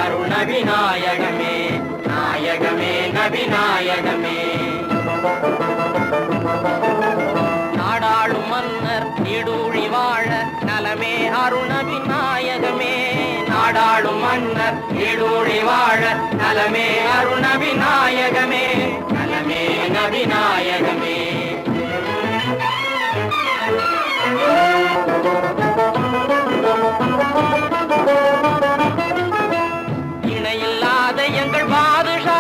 அருள் நபி நாயகமே நாயகமே நபி நாயகமே. நாடாளும் மன்னர் நீடூழி வாழ நலமே அருள் நபி நாயகமே. நாடாளும் மன்னர் நீடூழி வாழ நலமே அருள் நபி நாயகமே நலமே நபி நாயகமே. இணையில்லாத எங்கள் பாதுஷா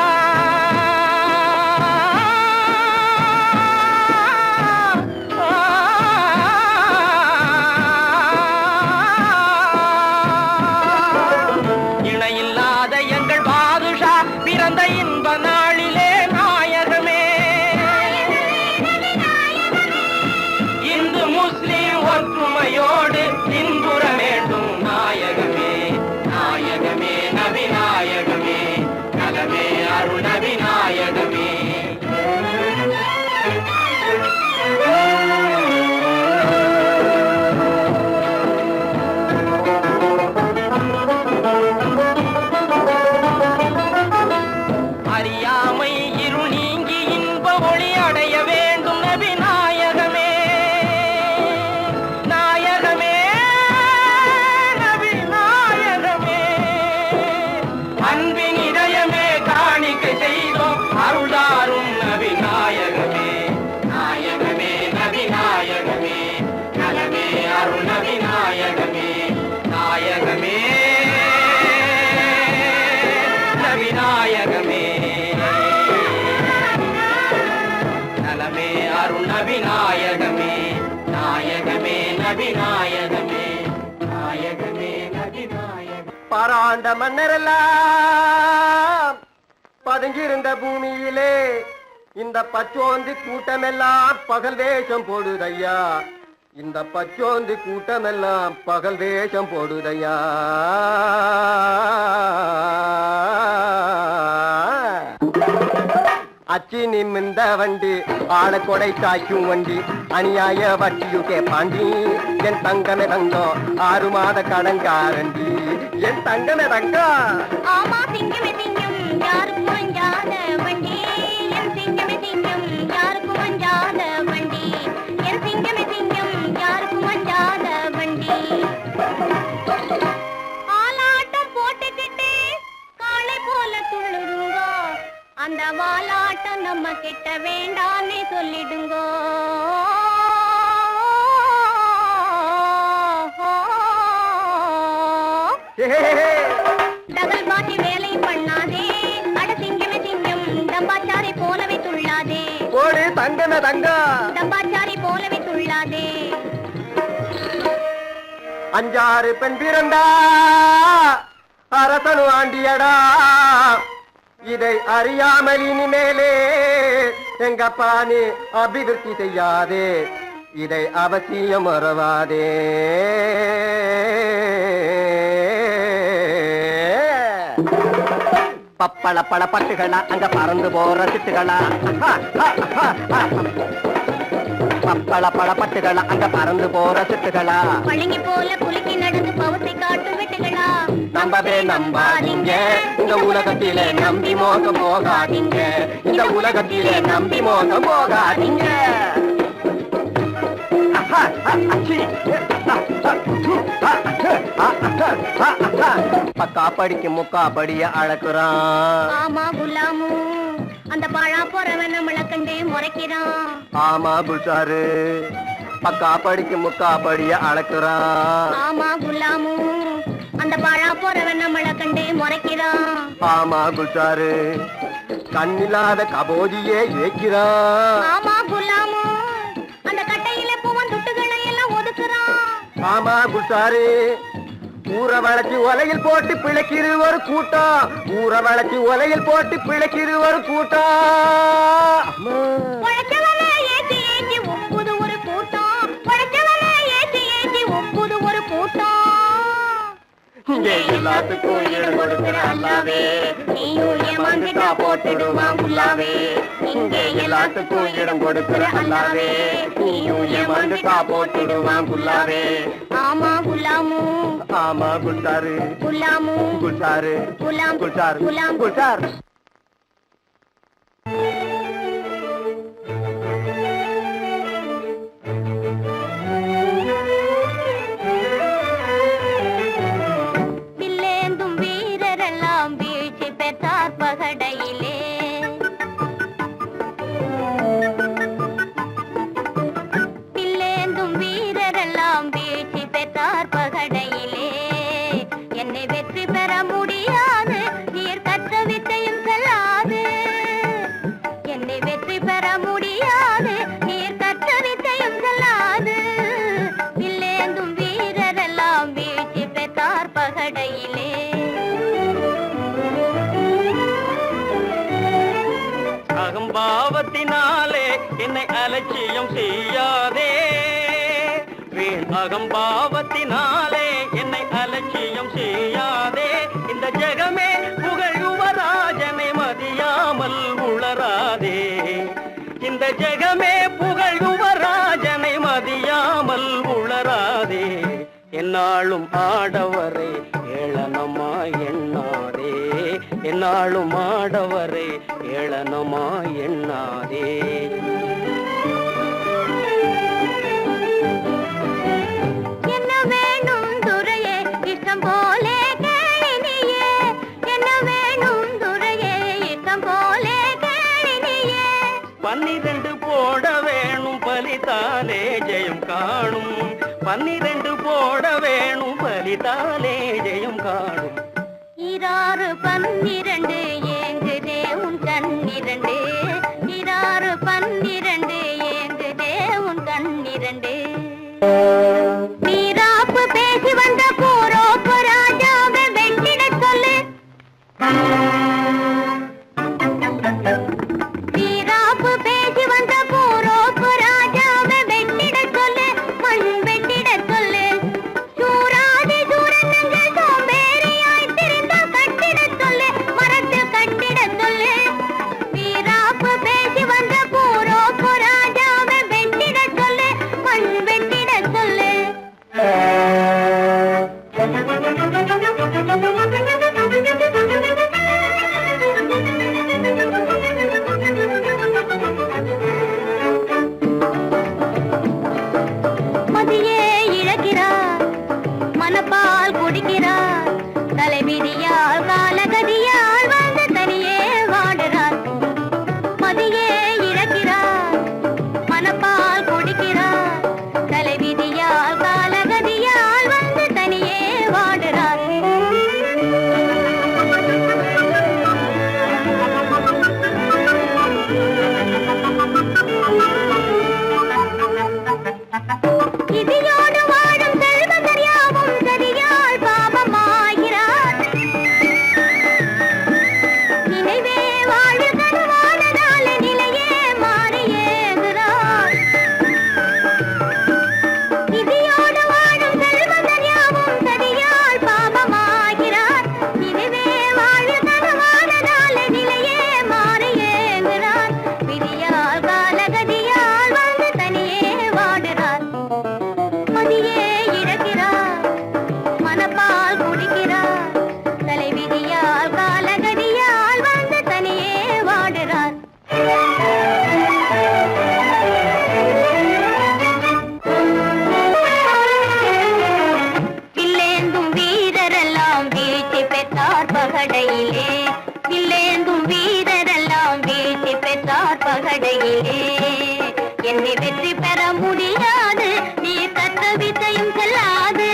இணையில்லாத எங்கள் பாதுஷா பிறந்த இன்ப நாளிலே நாயகமே. இந்து முஸ்லிம் ஒற்றுமையோடு இன்புற வேண்டும் நாயகமே நாயகமே நபி நாயகமே நலமே அருள் நபி நாயகமே. அறியாமை இருள் நீங்கி இன்ப ஒளி அடைய வேண்டும் நபி நாயகமே நாயகமே நபி நாயகமே. அன்பின் இதயமே காணிக்கை செய்தோம் அருள்தாரும் நபி நாயகமே நாயகமே நபி நாயகமே நலமே அருள் நபி நாயகமே நாயகமே நபி நாயகமே நலமே அருள் நபி நாயகமே நாயகமே நபி நாயகமே நாயகமே நபி நாயகமே. பாராண்ட மன்னரெல்லாம் பதுங்கியிருந்த பூமியிலே இந்த பச்சோந்தி கூட்டமெல்லாம் பகல் வேஷம் போடுதையா. இந்த பச்சோந்தி கூட்டமெல்லாம் பகல் வேஷம் போடுதையா. அச்சி நிமிந்த வண்டி ஆளை கொடை காய்க்கும் வண்டி அநியாய வட்டியுக்கே பாண்டி. என் தங்கமே தங்கம் 6 மாத கடன்காரண்டி என் தங்கமே தங்கம். ஆமா திங்கமே திங்கும் யாருக்கும் அஞ்சாத வண்டி என் திங்கமே திங்கும் யாருக்கும் அஞ்சாத வண்டி என் திங்கமே திங்கும் யாருக்கும் அஞ்சாத வண்டி. ஆலாட்டம் போட்டுக்கிட்டு காளை போல துள்ளுடுங்கோ அந்த வாலாட்டம் நம்ம கிட்ட வேண்டான்னு சொல்லிடுங்கோ. டபுள் பாட்டி வேலை பண்ணாதே அட திங்கமே திங்கும் டம்பாச்சாரி போலவே துள்ளாதே. ஓடு தங்கமே தங்கம் டம்பாச்சாரி போலவே துள்ளாதே. 5 பெண் பிறந்தா அரசனு ஆண்டியடா. இதை அறியாமல் இனிமேலே எங்க பாணி அபிவிருத்தி செய்யாதே. இதை அவசியம் மறவாதே. பப்பள பல பட்டுகளா அங்க பறந்து போற சிட்டுகளா. பப்பள பல பட்டுகளா அங்க பறந்து போற சிட்டுகளா. பழங்கி போல குலுக்கி நடந்து பவத்தை காட்டும் வெட்டுகளா. நம்பவே நம்பாதீங்க இந்த உலகத்திலே நம்பி மோசம் போகாதீங்க. இந்த உலகத்திலே நம்பி மோசம் போகாதீங்க. பக்கா படிக்கு முக்கா படிய அழக்குறான். ஆமா குலாமு அந்த பழா போறவன் நம்மள கண்டே முறைக்கிறான். ஆமா புஷாரு பக்கா படிக்கு முக்கா படிய அழக்குறான். ஆமா குலாமு அந்த பழா போறவன் நம்மள கண்டே முறைக்கிறான். ஆமா புஷாரு கண்ணில்லாத கபோதியே ஏக்கிறான். ஆமா குலாமு அந்த கட்டையில பூவன் துட்டுகளை எல்லாம் ஒதுக்குறான். ஆமா புஷாரு ஊற வளைச்சு ஒலையில் போட்டு பிழைக்கிறு ஒரு கூட்டம். ஊற வளைச்சு ஒலையில் போட்டு பிழைக்கிறு ஒரு கூட்டம். உழைச்சவனை ஏத்தி ஏத்தி ஒப்புது ஒரு கூட்டம். உழைச்சவனை ஏத்தி ஏத்தி ஒப்புது ஒரு கூட்டம். இங்கே எல்லாத்துக்கும் ஈடு கொடுக்கிற அல்லாவே நீயும் ஏமாந்துட்டா போட்டுடுவான் புல்லாவே. இங்கே எல்லாத்துக்கும் இடம் கொடுக்கிற அல்லாவே நீயும் ஏமாந்துட்டா போட்டுடுவான் புல்லாவே. ஆமா குலாமு ஆமா குல்சாரு குலாமு குல்சாரு குலாம் குல்சார் குலாம் குல்சார். வில்லேந்தும் வீரரெல்லாம் வீழ்ச்சி பெற்றார் பகடையிலே. வில்லேந்தும் வீரரெல்லாம் வீழ்ச்சி பெற்றார் பகடையிலே. என்னை வெற்றி பெற முடியாது, நீர் கற்ற வித்தையும் செல்லாது. என்னை வெற்றி பெற முடியாது, நீர் கற்ற வித்தையும் செல்லாது. வில்லேந்தும் வீரரெல்லாம் வீழ்ச்சி பெற்றார் பகடையிலே. அகம்பாவத்தினாலே என்னை அலட்சியம் செய்யாதே. வீண் அகம்பாவத்தினாலே என்னை அலட்சியம் செய்யாதே. இந்த ஜெகமே புகழ் யுவராஜனை மதியாமல் உளராதே. இந்த ஜெகமே புகழ் யுவராஜனை மதியாமல் உளராதே. என்னாலும் ஆடவரை ஏளனமாய் எண்ணாதே. என்னாலும் ஆடவரை ஏளனமாய் எண்ணாதே. என்ன வேணும் துரையே இஷ்டம் போலே கேளினியே. என்ன வேணும் துரையே இஷ்டம் போலே கேளினியே. 12 போட வேணும் பலித்தாலே ஜெயம் காணும். 12 போட வேணும் பலித்தாலே ஜெயம் காணும். 12 ஏங்குதே உன் கண்ணிரண்டு. 12 ஏங்குதே உன் கண்ணிரண்டு. வீராப்பு பேசி வந்த பூரோப்பு ராஜாவை வெட்டிடச் சொல்லு. வீராப்பு பேசி வந்த பூரோப்பு ராஜாவை வெட்டிடச் சொல்லு. மண் வெட்டிடச் சொல்லு. சூராதி சூரனங்கள் சோம்பேறியாய் திரிந்தால் கட்டிடச் சொல்லு. மரத்தில் கட்டிடச் சொல்லு. வீராப்பு பேசி வந்த பூரோப்பு ராஜாவை வெட்டிடச் சொல்லு. மண் வெட்டிடச் சொல்லு. மதியே இழக்கிறார், மனப்பால் குடிக்கிறார். தலைவிதியால் காலகதியால் வந்து தனியே வாடுறார். மதியே இழக்கிறார், மனப்பால் குடிக்கிறார். தலைவிதியால் காலகதியால் வந்து தனியே வாடுறார். இதியோடு வாழும் செல்வந்தர் யாவும் சரியால் பாபமாகிறார். நினைவே வாழ்வில் கனவானதால நிலையே மாறியேகிறார். இதியோடு வாழும் செல்வந்தர் யாவும் சரியால் பாபமாகிறார். நினைவே வாழ்வில் கனவானதால நிலையே மாறியேகிறார். விதியால் காலகதியால் வந்து தனியே வாடுறார். மதியே இழக்கிறார், மனப்பால் குடிக்கிறார். தலைவிதியால் காலகதியால் வந்து தனியே வாடுறார். வில்லேந்தும் வீரரெல்லாம் வீழ்ச்சி பெற்றார் பகடையிலே. வில்லேந்தும் வீரரெல்லாம் வீழ்ச்சி பெற்றார் பகடையிலே. என்னை வெற்றி பெற முடியாது, நீ கற்ற வித்தையும் செல்லாது.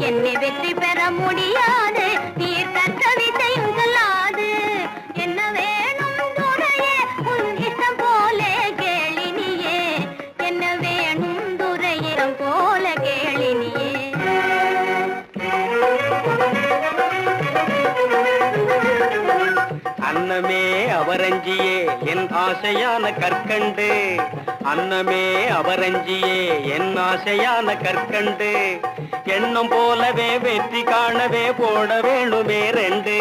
என்னை வெற்றி பெற முடியாது, நீ கற்ற வித்தையும் செல்லாது. என்ன வேணும் துரையே உன் இஷ்டம் போலே கேளினியே. என்ன வேணும் துரையே இஷ்டம் போல கேளினியே. அன்னமே அவரஞ்சியே என் ஆசையான கற்கண்டு. அன்னமே அவரஞ்சியே என் ஆசையான கற்கண்டு எண்ணம் போலவே வெற்றி காணவே போட வேணுமே ரெண்டு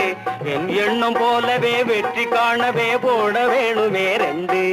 என் எண்ணம் போலவே வெற்றி காணவே போட வேணுமே ரெண்டு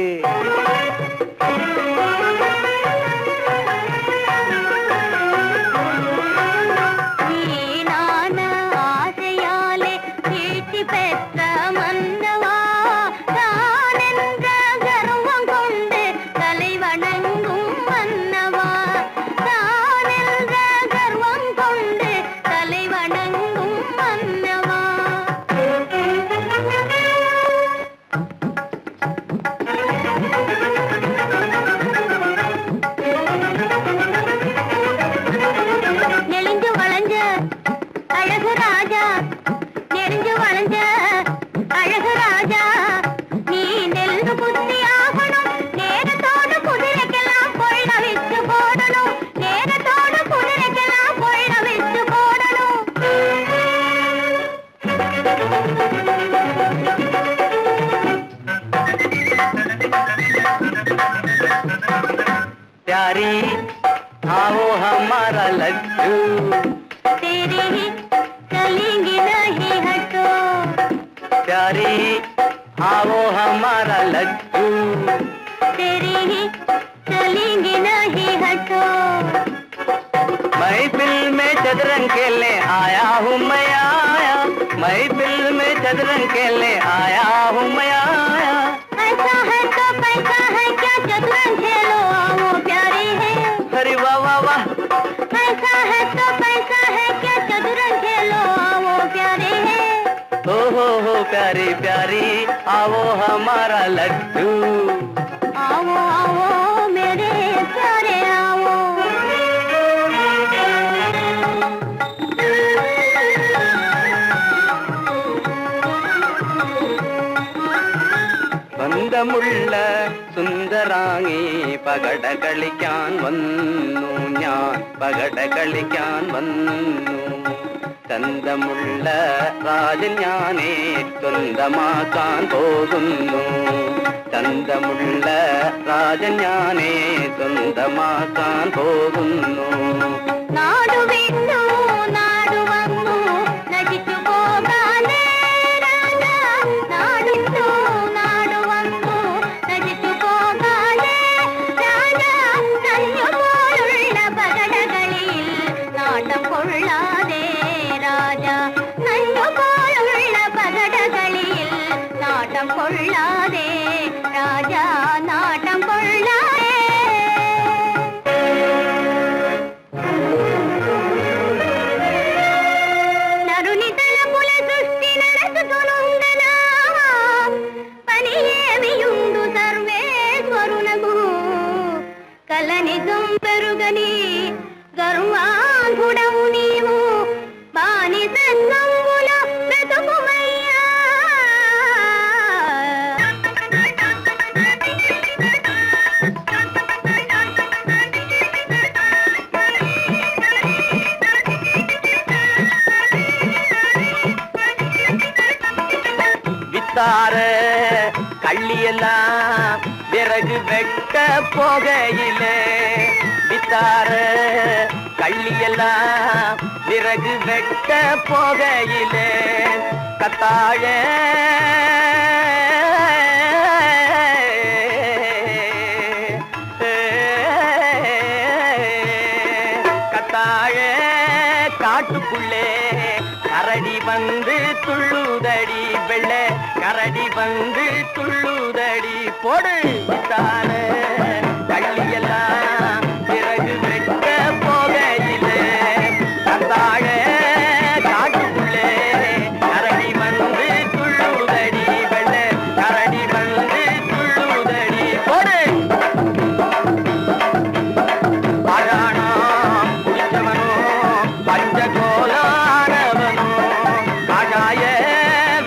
प्यारी आओ हमारा लड्डू तेरे ही चलेंगे नहीं हटो प्यारी आओ हमारा लड्डू तेरे ही चलेंगे नहीं हटो महफिल में चदरंग खेलने आया हूँ मैं आया महफिल में चदरंग खेलने आया हूँ मैं आया ऐसा है तो पैसा है क्या चतुरंग खेलो आओ प्यारे है अरे वाह वाह वाह ऐसा है तो पैसा है क्या चतुरंग खेलो आओ प्यारे है हो प्यारी प्यारी आओ हमारा लड्डू आओ आओ मेरे प्यारे आओ ബന്ധമുള്ള സുന്ദരാങ്ങി പകട കളിക്കാൻ വന്നു ഞാൻ പകട കളിക്കാൻ വന്നു ചന്തമുള്ള രാജൻ ഞാനേ സ്വന്തമാക്കാൻ പോകുന്നു ചന്തമുള്ള രാജൻ ഞാനേ സ്വന്തമാക്കാൻ പോകുന്നു നാടു വിട്ടു നാടു വന്നു നശിച്ചു പോകാനേ രാജാ നാടിട്ടു നാടു വന്നു നശിച്ചു പോകാനേ രാജാ നഞ്ഞു പോലുള്ള പകടകളിൽ നാട്ടം കൊള്ളാതെ രാജാ നഞ്ഞു പോലുള്ള പകടകളിൽ നാട്ടം കൊള്ളാതെ രാജാ നാട്ടം കൊള്ളാതെ నరుని తలపుల సృష్టి నడచుతునుండనా పనియేమియుండు సర్వేశ్వరునకు కలనిజం పెరుగని గర్వాంధుడవు నీవు బానిస సంగుల బ్రతుకుమయ్యా வித்தார கள்ளியெல்லாம் விறகு வெட்ட போகையிலே வித்தார கள்ளியெல்லாம் விறகு வெட்ட போகையிலே கத்தாழ கத்தாழ காட்டுக்குள்ளே கரடி வந்து துள்ளுதடி வெள்ளை கரடி வந்து துள்ளுதடி போடு வித்தார கள்ளியெல்லாம் பிறகு வெட்ட போகையிலே கத்தாழ காட்டுக்குள்ளே கரடி வந்து துள்ளுதடி வெள்ளை கரடி வந்து துள்ளுதடி போடு அழானா குடிச்சவனோ பஞ்சகோலானவனோ காஜாய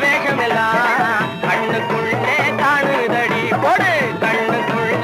வேஷமெல்லாம் கண்ணுக்குள்ளே காணுதடி போடு கண்ணுக்குள்ளே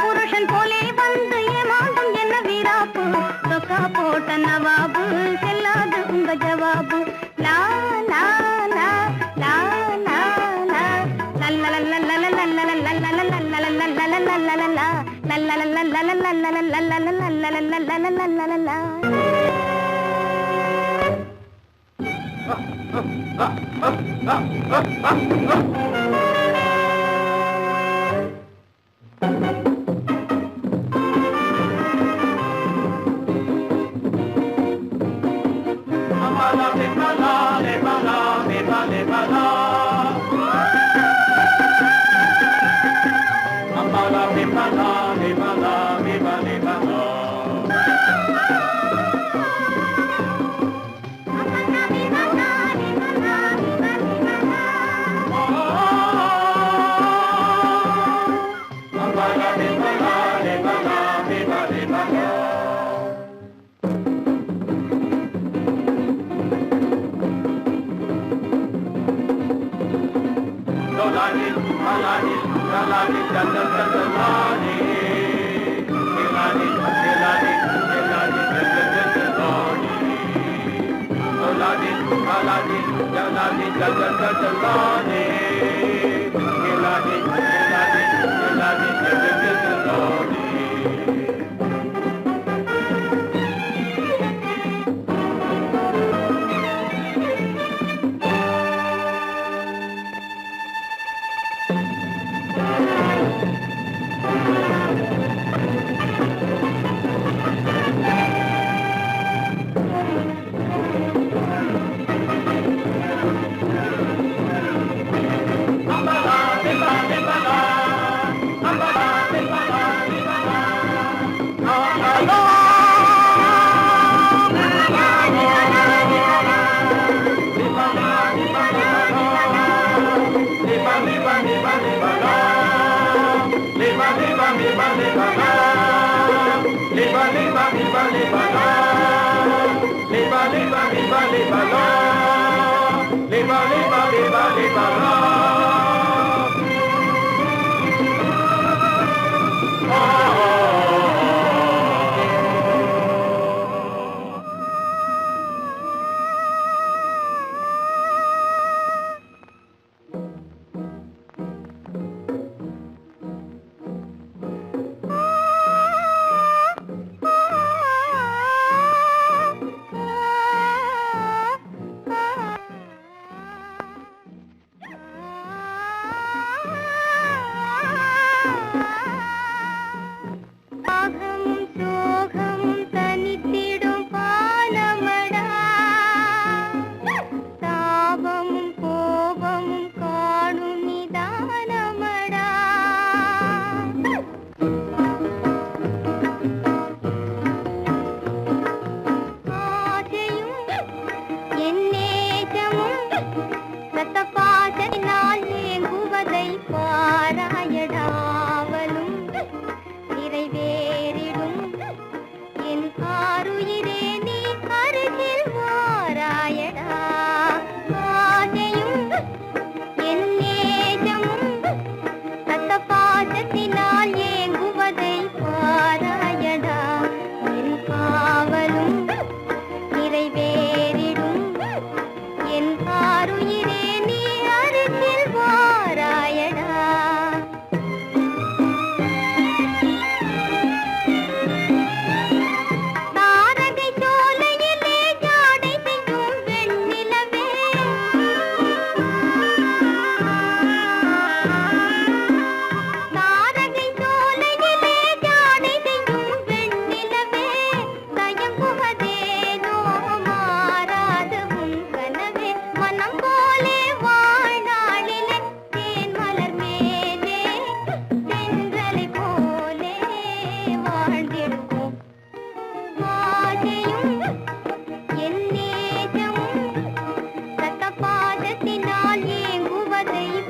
புருஷன் போலே வந்து ஏமாந்தும் என்ன வீராப்பு சொக்கா போட்ட நவாபு செல்லாது உங்க ஜவாபு லா லா லா லா லா லா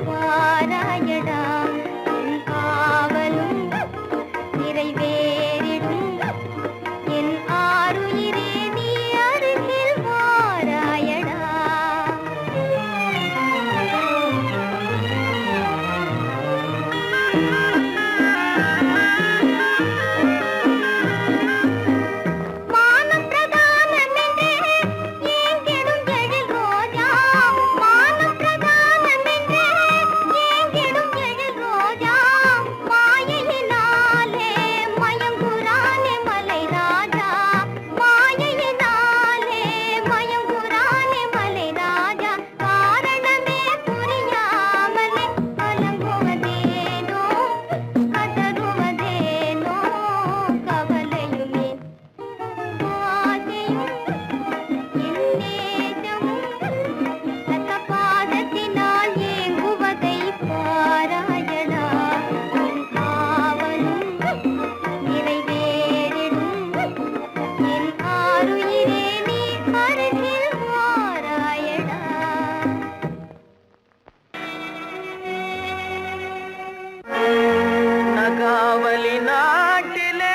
வாராயடா என் காவலும் நிறைவேறிடும் என் ஆருயிரே நீ அருகில் வாராயடா மானம் பிரதானமென்றே ஏங்கிடும் எழில் ரோஜா மானம் பிரதானமென்றே ஏங்கிடும் எழில் ரோஜா மாயையினாலே மயங்குறானே மலை ராஜா மாயையினாலே மயங்குறானே மலை ராஜா காரணமே புரியாமலே கலங்குவதேனோ கதறுவதேனோ கவலையுமே ஆசையும் என் நேசமும் ரத்தபாதத்தினால் ஏங்குவதை பாராயடா என் காவலும் நிறைவேறிடும் என் ஆருயிரே நீ அருகில் வாராயடா நகாவலி நாட்டிலே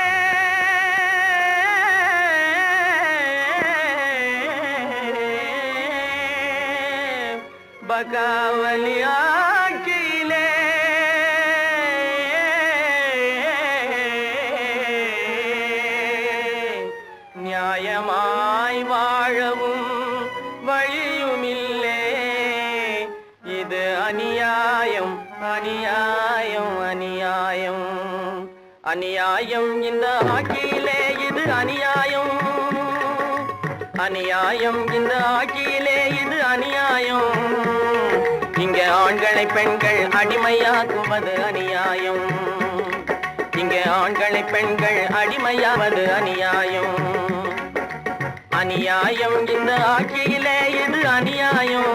பகாவலி ஆட்சியிலே நியாயமாய் வாழவும் வழியுமில்லே இது அநியாயம் அநியாயம் அநியாயம் அநியாயம் இந்த ஆட்சியிலே இது அநியாயம் அநியாயம் இந்த ஆட்சியிலே இது அநியாயம் இங்க ஆண்களை பெண்கள் அடிமையாக்குவது அநியாயம் இங்க ஆண்களை பெண்கள் அடிமையாவது அநியாயம் அநியாயம் இந்த ஆட்சியிலே இது அநியாயம்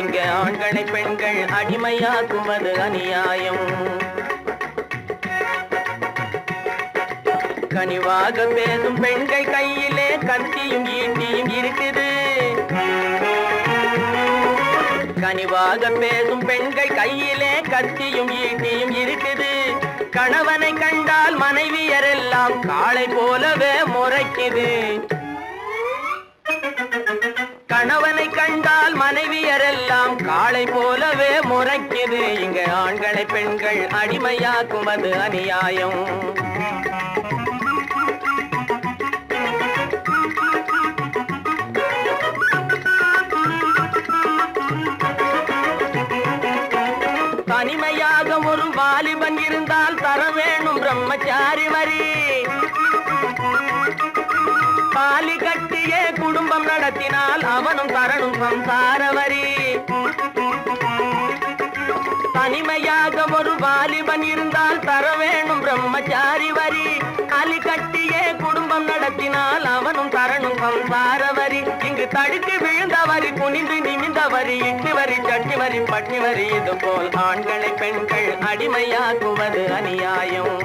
இங்க ஆண்களை பெண்கள் அடிமையாக்குவது அநியாயம் கனிவாக பேசும் பெண்கள் கையிலே கத்தியும் ஈட்டியும் இருக்குது கனிவாக பேசும் பெண்கள் கையிலே கத்தியும் ஈட்டியும் இருக்குது கணவனை கண்டால் மனைவியரெல்லாம் காளை போலவே முறைக்குது கணவனை கண்டால் மனைவியரெல்லாம் காளை போலவே முறைக்குது இங்க ஆண்களை பெண்கள் அடிமையாக்குவது அநியாயம் தனிமையாக ஒரு வாலிபன் இருந்தால் தர வேணும் பிரம்மச்சாரி வரி தாலி கட்டியே குடும்பம் நடத்தினால் அவனும் தரணும் சம்சார வரி தனிமையாக ஒரு வாலிபன் இருந்தால் தர வேணும் பிரம்மச்சாரி வரி தாலி கட்டியே குடும்பம் நடத்தினால் அவனும் தரணும் சம்சார வரி இங்கு தடுத்து விழுந்த வரி குனிந்து நிமிந்த வரி இட்டு வரி சட்டி வரி பட்டி வரி இது போல் ஆண்களை பெண்கள் அடிமையாக்குவது அநியாயம்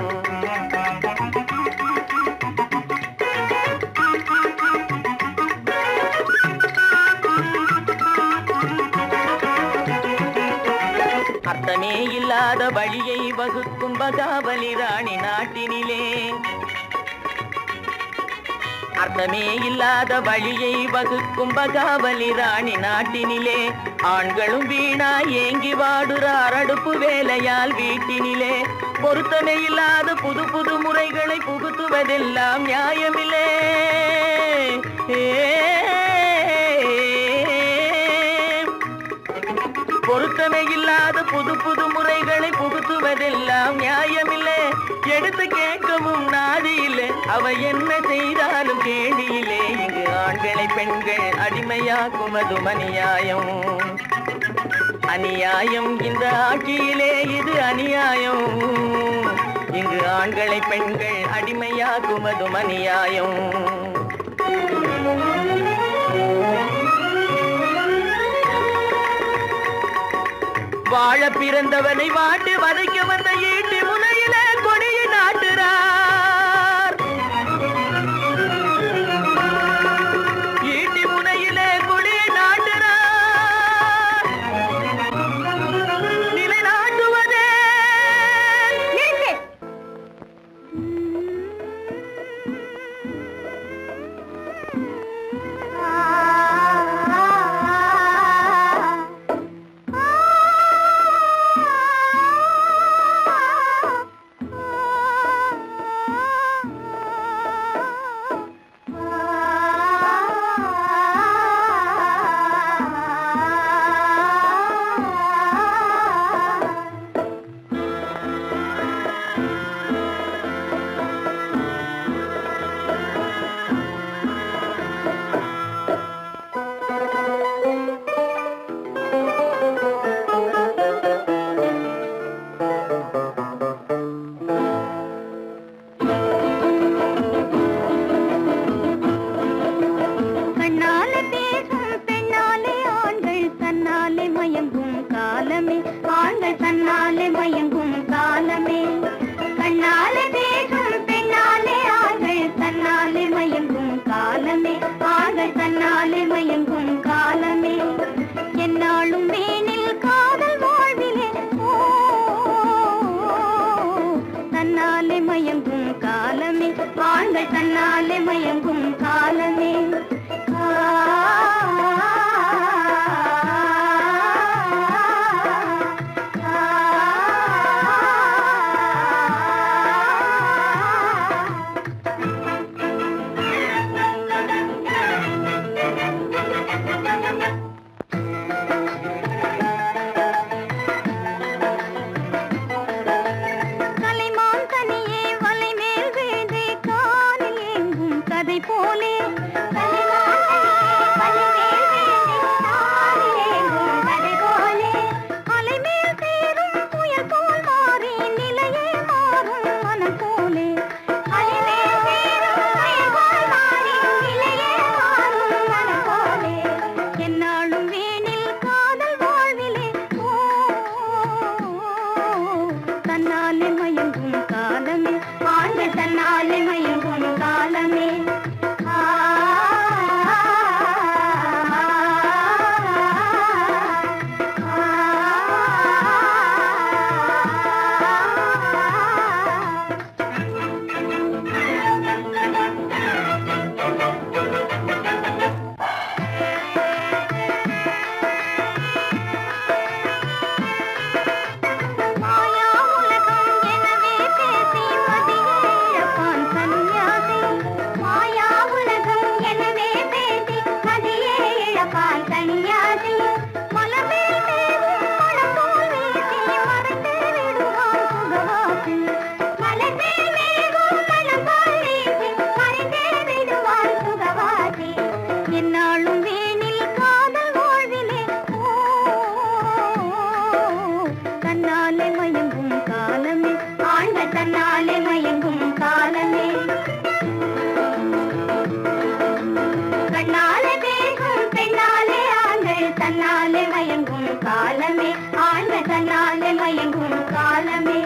அர்த்தமே இல்லாத வழியை வகுக்கும் பகாவலி ராணி நாட்டினிலே அர்த்தமே இல்லாத வழியை வகுக்கும் பகாவலி ராணி நாட்டினிலே ஆண்களும் வீணா ஏங்கி வாடுறார் அடுப்பு வேலையால் வீட்டினிலே பொருத்தமே இல்லாத புது புது முறைகளை புகுத்துவதெல்லாம் நியாயமில்லே பொருத்தமே இல்லாத புது புது முறைகளை புகுத்துவதெல்லாம் நியாயமில்லை எடுத்து கேட்கவும் நாதியில்லை அவ என்ன செய்தாலும் கேடியிலே இங்கு ஆண்களை பெண்கள் அடிமையாக்குவதும் அநியாயம் அநியாயம் இந்த ஆட்சியிலே இது அநியாயம் இங்கு ஆண்களை பெண்கள் அடிமையாக்குவதும் அநியாயம் வாழ பிறந்தவனை வாட்டி வதைக்க வந்த ஈட்டி முனையிலே கொடியை நாட்டுறார் ஈட்டி முனையிலே கொடியை நாட்டுறார் ஆண்கள் தன்னாலே மயங்கும் காலமே கண்ணாலே பேசும் பெண்ணாலே ஆண்கள் தன்னாலே மயங்கும் காலமே ஆண்கள் தன்னாலே மயங்கும் காலமே என்னாலும் வேனில் காதல் வாழ்விலே தன்னாலே மயங்கும் காலமே ஆண்கள் தன்னாலே மயங்கும் காலமே போலே அலைமேல் சேரும் புயல் போல் மாறி நிலையே மாறும் மனம் போலே என்னாலும் வேனில் காதல் வாழ்விலே தன்னாலே மயங்கும் காலமே ஆண்கள் தன்னாலே மயங்கும் காலமே என்னாலும் வேனில் காதல் வாழ்விலே தன்னாலே மயங்கும் காலமே ஆண்கள் தன்னாலே மயங்கும் காலமே கண்ணாலே பேசும் பெண்ணாலே ஆண்கள் தன்னாலே மயங்கும் காலமே ஆண்கள் தன்னாலே மயங்கும் காலமே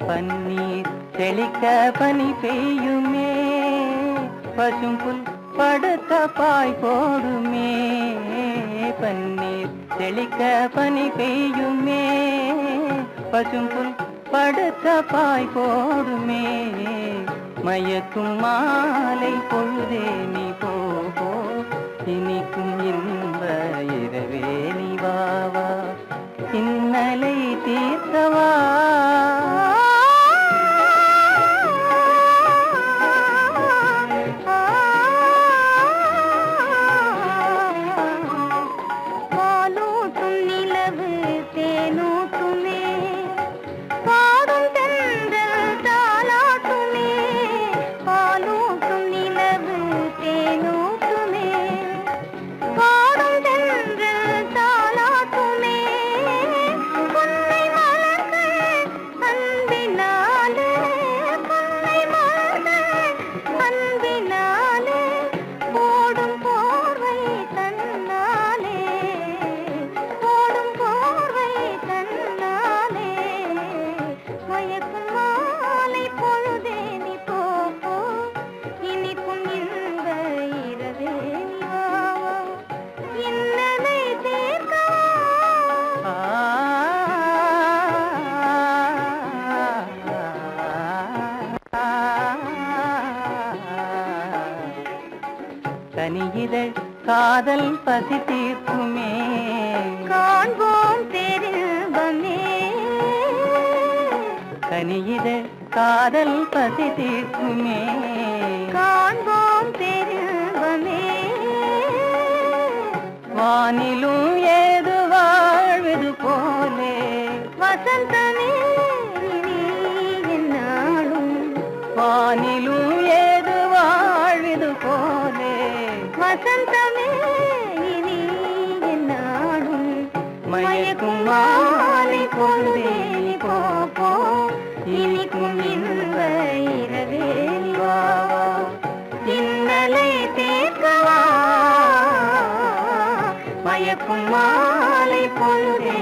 பன்னீர் தெளிக்க பனி பெய்யுமே பசும்புல் படுத்த பாய் போடுமே பன்னீர் தெளிக்க பனி பெய்யுமே பசும்புல் படுத்த பாய் போடுமே மயக்கும் மாலை பொழுதே நீ போ இனிக்கும் இன்ப இரவே நீ வாவா இன்னலை தீர்த்தவா கனியிதழ் காதல் பசி தீர்க்குமே காண்போம் பேரின்பமே கனியிதழ் காதல் பசி தீர்க்குமே காண்போம் பேரின்பமே வானிலும் ஏது வாழ்வது போலே வசந்தமே நீ என்னாலும் வானிலும் ஏது வாழ்வது போலே வசந்தமே நீ என்னாலும் மயக்கும் மாலை பொழுதே நீ போ போ இனிக்கும் இன்ப இரவே நீ வா வா. இன்னலை தீர்க்கவா மயக்கும் மாலை பொழுதே